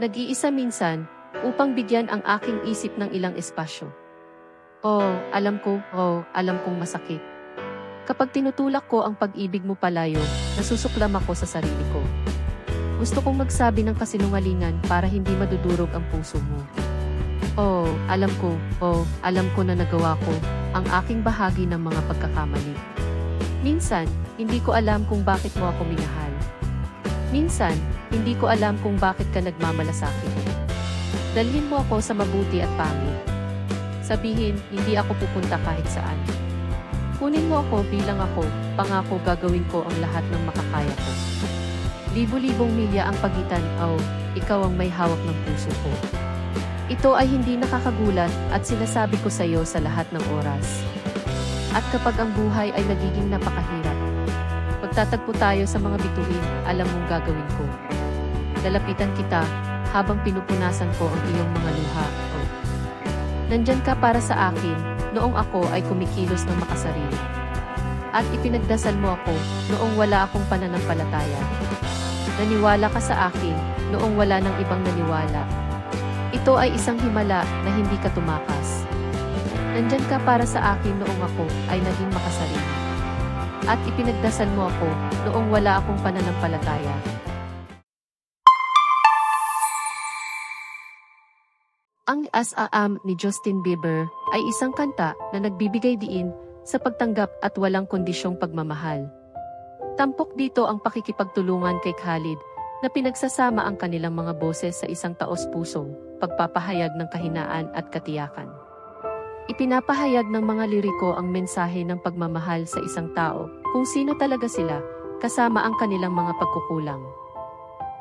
Nag-iisa minsan, upang bigyan ang aking isip ng ilang espasyo. Alam kong masakit. Kapag tinutulak ko ang pag-ibig mo palayo, nasusuklam ako sa sarili ko. Gusto kong magsabi ng kasinungalingan para hindi madudurog ang puso mo. Alam ko na nagawa ko ang aking bahagi ng mga pagkakamali. Minsan, hindi ko alam kung bakit mo ako minahal. Minsan, hindi ko alam kung bakit ka nagmamalasakit. Dalhin mo ako sa mabuti at pangit. Sabihin, hindi ako pupunta kahit saan. Kunin mo ako bilang ako, pangako gagawin ko ang lahat ng makakaya ko. Libo-libong milya ang pagitan, ikaw ang may hawak ng puso ko. Ito ay hindi nakakagulat at sinasabi ko sa iyo sa lahat ng oras. At kapag ang buhay ay nagiging napakahirap, pagtatagpo tayo sa mga bituin, alam mong gagawin ko. Lalapitan kita habang pinupunasan ko ang iyong mga luha. Nandyan ka para sa akin noong ako ay kumikilos ng makasarili. At ipinagdasal mo ako noong wala akong pananampalataya. Naniwala ka sa akin noong wala nang ibang naniwala. Ito ay isang himala na hindi ka tumakas. Nandyan ka para sa akin noong ako ay naging makasarili. At ipinagdasal mo ako noong wala akong pananampalataya. Ang As I Am ni Justin Bieber ay isang kanta na nagbibigay diin sa pagtanggap at walang kondisyong pagmamahal. Tampok dito ang pakikipagtulungan kay Khalid na pinagsasama ang kanilang mga boses sa isang taos-pusong pagpapahayag ng kahinaan at katiyakan. Ipinapahayag ng mga liriko ang mensahe ng pagmamahal sa isang tao kung sino talaga sila kasama ang kanilang mga pagkukulang.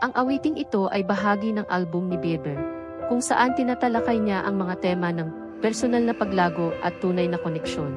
Ang awiting ito ay bahagi ng album ni Bieber, kung saan tinatalakay niya ang mga tema ng personal na paglago at tunay na koneksyon.